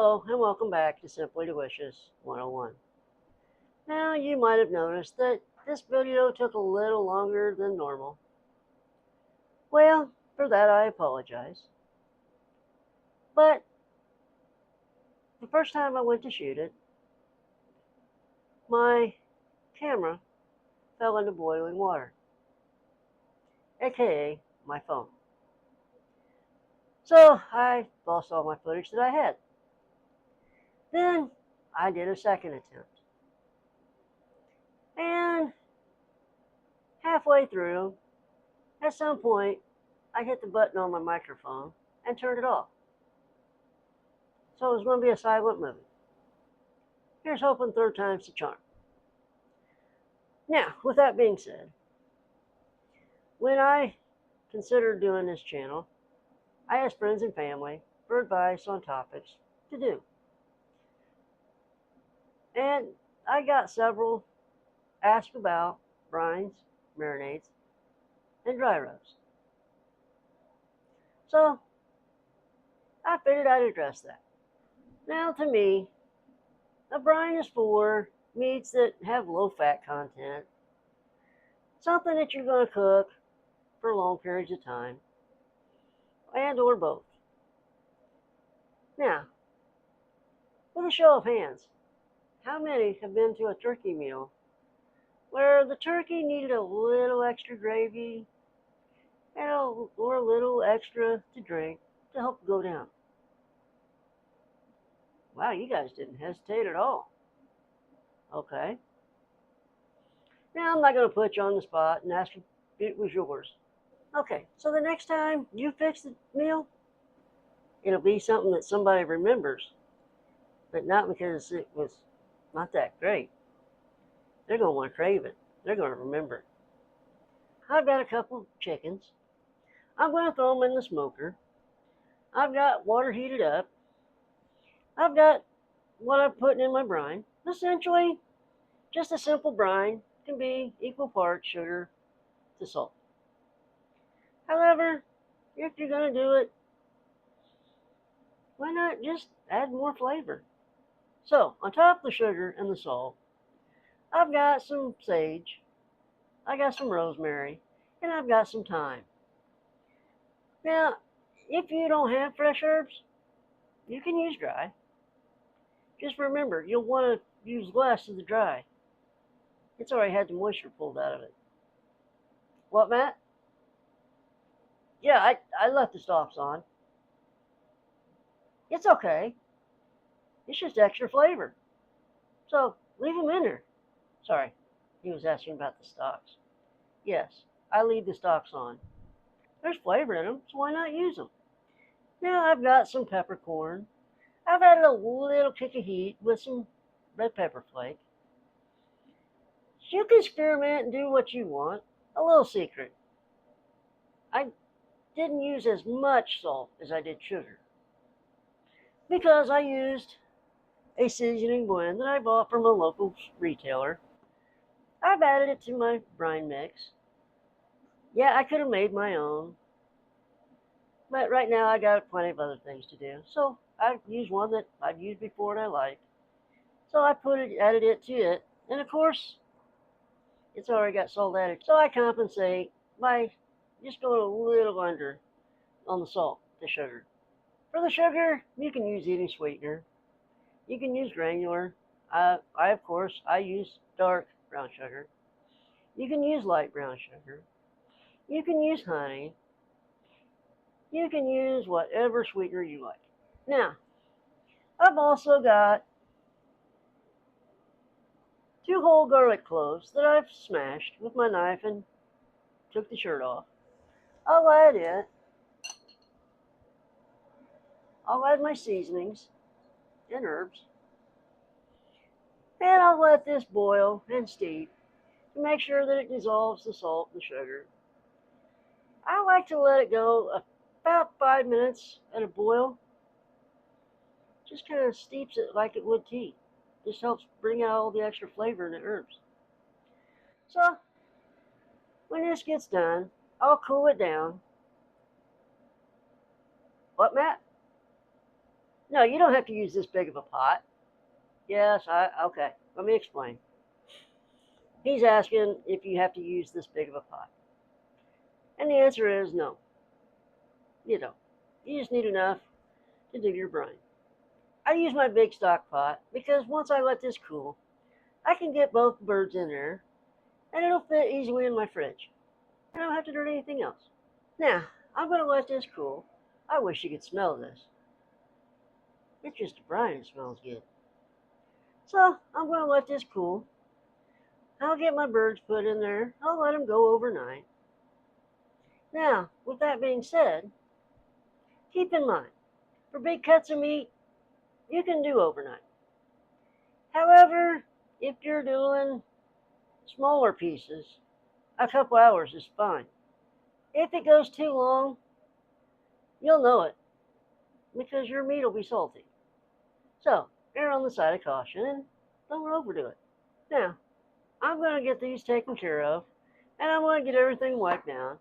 Hello and welcome back to Simply Delicious 101. Now you might have noticed that this video took a little longer than normal. Well, for that I apologize. But the first time I went to shoot it, my camera fell into boiling water, aka my phone. So I lost all my footage that I had. Then I did a second attempt. And halfway through, at some point, I hit the button on my microphone and turned it off. So it was going to be a silent movie. Here's hoping third time's the charm. Now, with that being said, when I considered doing this channel, I asked friends and family for advice on topics to do. And I got several asked about brines, marinades, and dry rubs. So I figured I'd address that. Now, to me, a brine is for meats that have low fat content, something that you're going to cook for long periods of time, and or both. Now, with a show of hands, how many have been to a turkey meal where the turkey needed a little extra gravy or a little extra to drink to help go down? Wow, you guys didn't hesitate at all. Okay. Now, I'm not going to put you on the spot and ask if it was yours. Okay, so the next time you fix the meal, it'll be something that somebody remembers, but not because it was not that great. They're going to want to crave it. They're going to remember it. I've got a couple chickens. I'm going to throw them in the smoker. I've got water heated up. I've got what I'm putting in my brine. Essentially, just a simple brine can be equal parts sugar to salt. However, if you're going to do it, why not just add more flavor? So, on top of the sugar and the salt, I've got some sage, I got some rosemary, and I've got some thyme. Now, if you don't have fresh herbs, you can use dry. Just remember, you'll want to use less of the dry. It's already had the moisture pulled out of it. What, Matt? Yeah, I left the stalks on. It's okay. It's just extra flavor. So, leave them in there. Sorry, he was asking about the stalks. Yes, I leave the stalks on. There's flavor in them, so why not use them? Now I've got some peppercorn. I've added a little kick of heat with some red pepper flake. You can experiment and do what you want. A little secret. I didn't use as much salt as I did sugar because I used a seasoning blend that I bought from a local retailer. I've added it to my brine mix. Yeah, I could have made my own, but right now I got plenty of other things to do. So I used one that I've used before and I liked. So I added it to it, and of course, it's already got salt added. So I compensate by just going a little under on the salt, the sugar. For the sugar, you can use eating sweetener. You can use granular. Of course, I use dark brown sugar. You can use light brown sugar. You can use honey. You can use whatever sweetener you like. Now, I've also got 2 whole garlic cloves that I've smashed with my knife and took the shirt off. I'll add it. I'll add my seasonings and herbs. And I'll let this boil and steep to make sure that it dissolves the salt and the sugar. I like to let it go about 5 minutes at a boil. Just kind of steeps it like it would tea. Just helps bring out all the extra flavor in the herbs. So, when this gets done, I'll cool it down. What, Matt? No, you don't have to use this big of a pot. Yes, okay. Let me explain. He's asking if you have to use this big of a pot. And the answer is no, you don't. You just need enough to do your brine. I use my big stock pot because once I let this cool, I can get both birds in there and it'll fit easily in my fridge. I don't have to do anything else. Now, I'm going to let this cool. I wish you could smell this. It's just a brine, it smells good. So, I'm going to let this cool. I'll get my birds put in there. I'll let them go overnight. Now, with that being said, keep in mind, for big cuts of meat, you can do overnight. However, if you're doing smaller pieces, a couple hours is fine. If it goes too long, you'll know it because your meat will be salty. So, err on the side of caution and don't overdo it. Now, I'm going to get these taken care of and I'm going to get everything wiped down.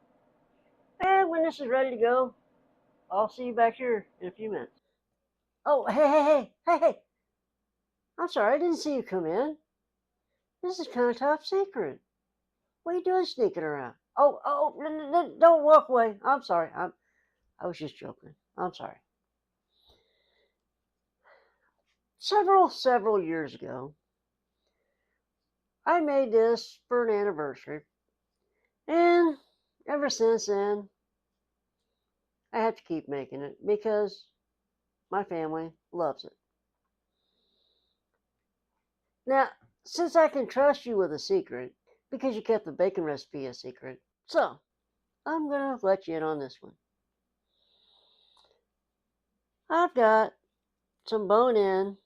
And when this is ready to go, I'll see you back here in a few minutes. Oh, hey. I'm sorry, I didn't see you come in. This is kind of top secret. What are you doing sneaking around? Don't walk away. I'm sorry. I was just joking. I'm sorry. Several years ago, I made this for an anniversary. And ever since then, I have to keep making it because my family loves it. Now, since I can trust you with a secret, because you kept the bacon recipe a secret, so I'm going to let you in on this one. I've got some bone in,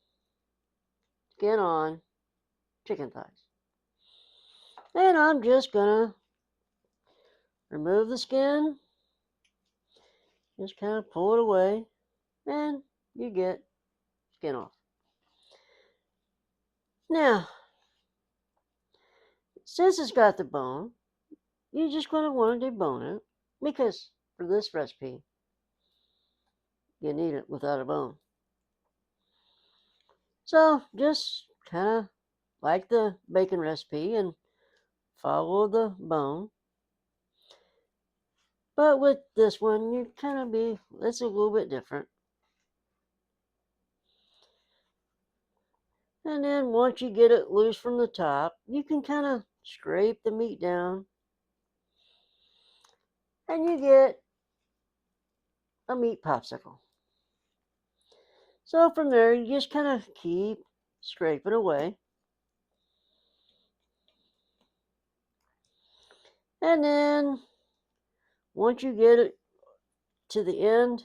skin on chicken thighs. And I'm just going to remove the skin, just kind of pull it away, and you get skin off. Now, since it's got the bone, you're just going to want to debone it because for this recipe, you need it without a bone. So just kind of like the bacon recipe and follow the bone. But with this one, it's a little bit different. And then once you get it loose from the top, you can kind of scrape the meat down and you get a meat popsicle. So from there, you just kind of keep scraping away. And then once you get it to the end,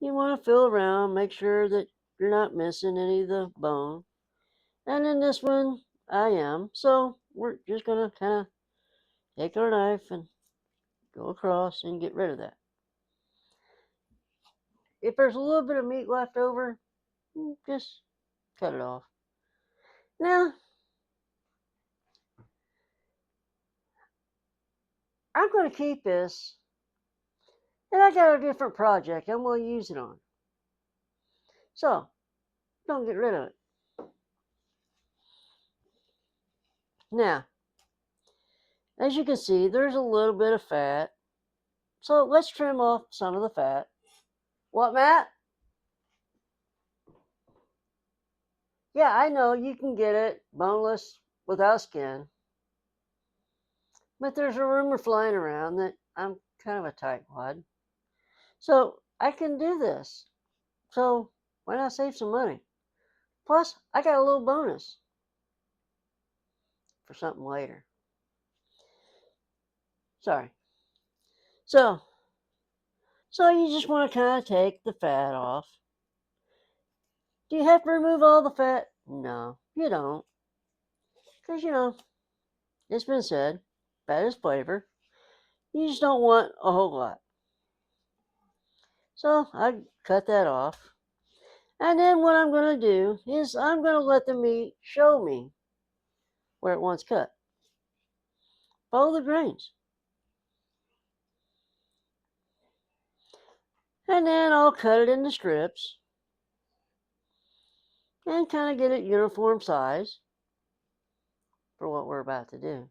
you want to feel around, make sure that you're not missing any of the bone. And in this one, I am. So we're just going to kind of take our knife and go across and get rid of that. If there's a little bit of meat left over, just cut it off. Now, I'm going to keep this, and I got a different project I'm going to use it on. So, don't get rid of it. Now, as you can see, there's a little bit of fat. So let's trim off some of the fat. What, Matt? Yeah, I know you can get it boneless without skin. But there's a rumor flying around that I'm kind of a tightwad. So I can do this. So why not save some money? Plus, I got a little bonus for something later. Sorry. So, so you just want to kind of take the fat off. Do you have to remove all the fat? No, you don't. Because, it's been said, fat is flavor. You just don't want a whole lot. So I cut that off. And then what I'm going to do is I'm going to let the meat show me where it wants cut. Follow the grains. And then I'll cut it into strips and kind of get it uniform size for what we're about to do.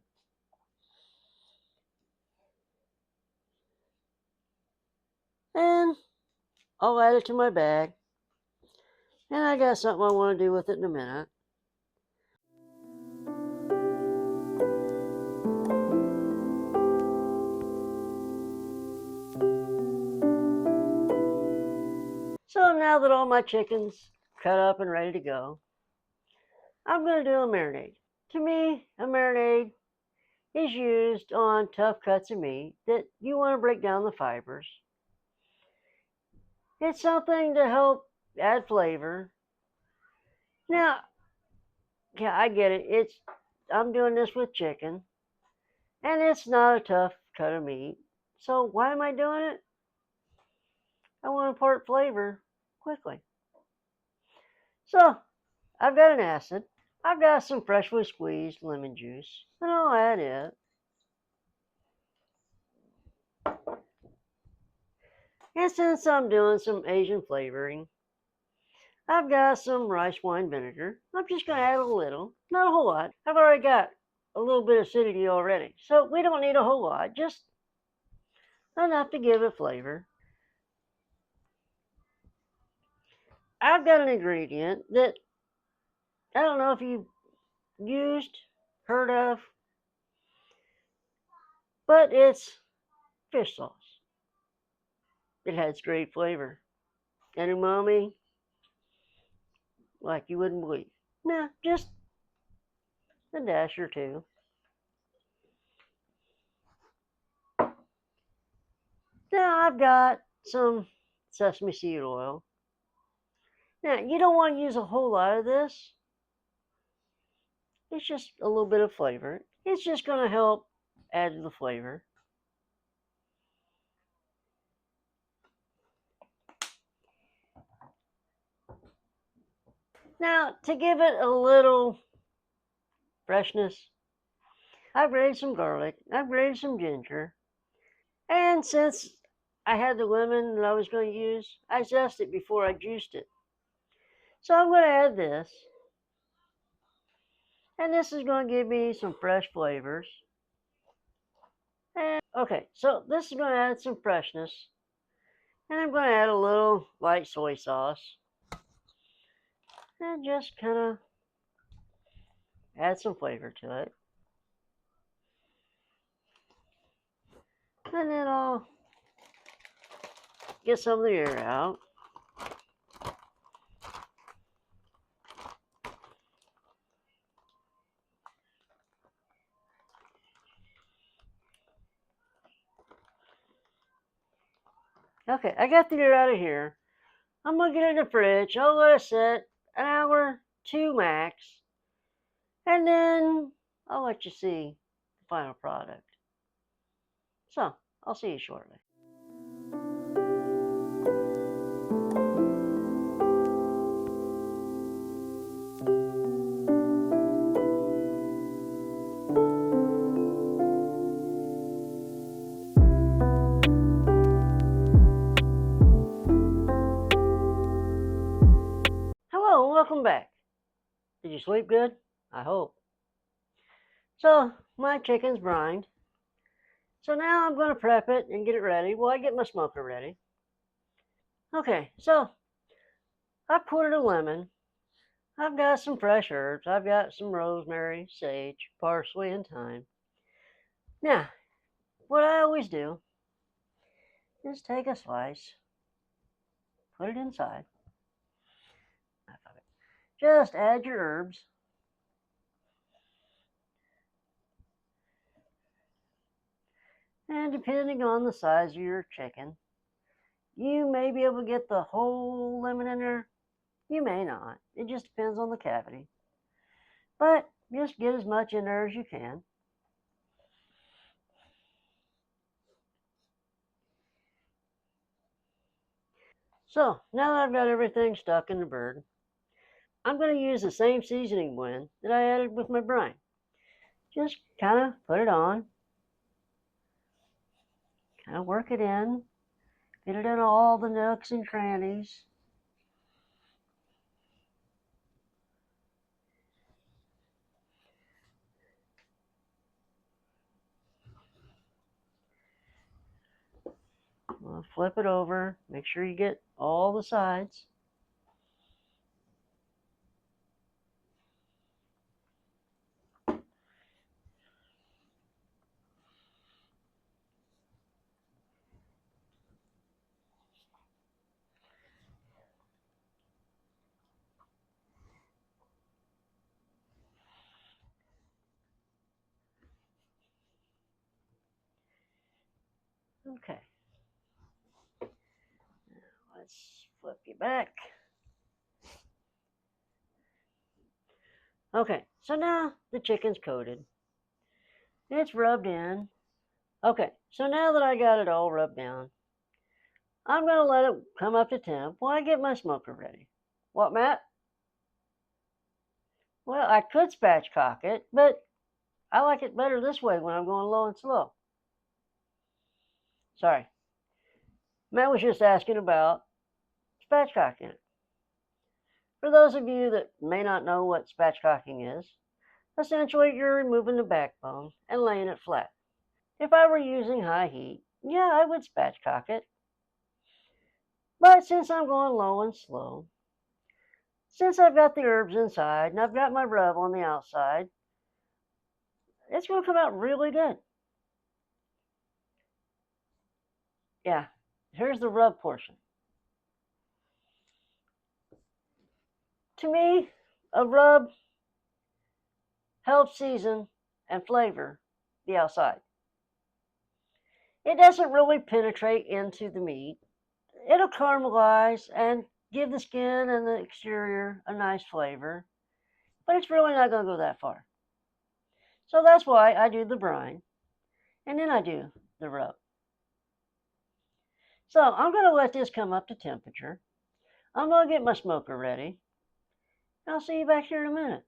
And I'll add it to my bag. And I got something I want to do with it in a minute. So now that all my chicken's cut up and ready to go, I'm going to do a marinade. To me, a marinade is used on tough cuts of meat that you want to break down the fibers. It's something to help add flavor. Now, yeah, I get it. I'm doing this with chicken, and it's not a tough cut of meat. So why am I doing it? I want to impart flavor quickly. So I've got an acid. I've got some freshly squeezed lemon juice, and I'll add it. And since I'm doing some Asian flavoring, I've got some rice wine vinegar. I'm just going to add a little, not a whole lot. I've already got a little bit of acidity already, so we don't need a whole lot, just enough to give it flavor. I've got an ingredient that I don't know if you've used, heard of, but it's fish sauce. It has great flavor and umami like you wouldn't believe. Nah, just a dash or two. Now I've got some sesame seed oil. Now you don't want to use a whole lot of this. It's just a little bit of flavor. It's just going to help add to the flavor. Now, to give it a little freshness, I've grated some garlic, I've grated some ginger, and since I had the lemon that I was going to use, I zested it before I juiced it. So I'm going to add this, and this is going to give me some fresh flavors. And okay, so this is going to add some freshness, and I'm going to add a little light soy sauce, and just kind of add some flavor to it. And then I'll get some of the air out. Okay, I got the air out of here. I'm gonna get it in the fridge. I'll let it sit an hour, two max, and then I'll let you see the final product. So, I'll see you shortly. Hello, and welcome back. Did you sleep good? I hope. So, my chicken's brined. So now I'm gonna prep it and get it ready. Well, I get my smoker ready. Okay, so I poured a lemon. I've got some fresh herbs. I've got some rosemary, sage, parsley, and thyme. Now, what I always do is take a slice, put it inside. Just add your herbs. And depending on the size of your chicken, you may be able to get the whole lemon in there. You may not. It just depends on the cavity. But just get as much in there as you can. So now that I've got everything stuck in the bird, I'm going to use the same seasoning blend that I added with my brine. Just kind of put it on, kind of work it in, Get it in all the nooks and crannies. We'll flip it over. Make sure you get all the sides. Okay. Let's flip you back. Okay, so now the chicken's coated. It's rubbed in. Okay, so now that I got it all rubbed down, I'm going to let it come up to temp while I get my smoker ready. What, Matt? Well, I could spatchcock it, but I like it better this way when I'm going low and slow. Sorry. Matt was just asking about spatchcocking it. For those of you that may not know what spatchcocking is, essentially you're removing the backbone and laying it flat. If I were using high heat, yeah, I would spatchcock it. But since I'm going low and slow, since I've got the herbs inside and I've got my rub on the outside, it's going to come out really good. Yeah, here's the rub portion. To me, a rub helps season and flavor the outside. It doesn't really penetrate into the meat. It'll caramelize and give the skin and the exterior a nice flavor, but it's really not going to go that far. So that's why I do the brine and then I do the rub. So I'm going to let this come up to temperature. I'm going to get my smoker ready. I'll see you back here in a minute.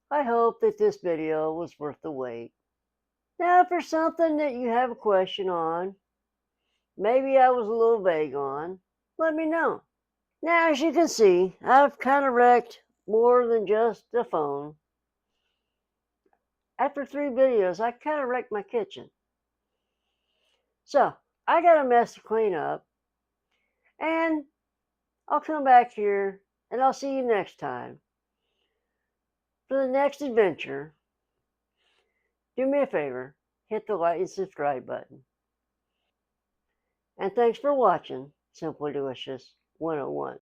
I hope that this video was worth the wait. Now, if there's something that you have a question on, maybe I was a little vague on, let me know. Now, as you can see, I've kind of wrecked more than just the phone. After 3 videos, I kind of wrecked my kitchen. So, I got a mess to clean up, and I'll come back here and I'll see you next time. For the next adventure, do me a favor, hit the like and subscribe button. And thanks for watching Simply Delicious 101.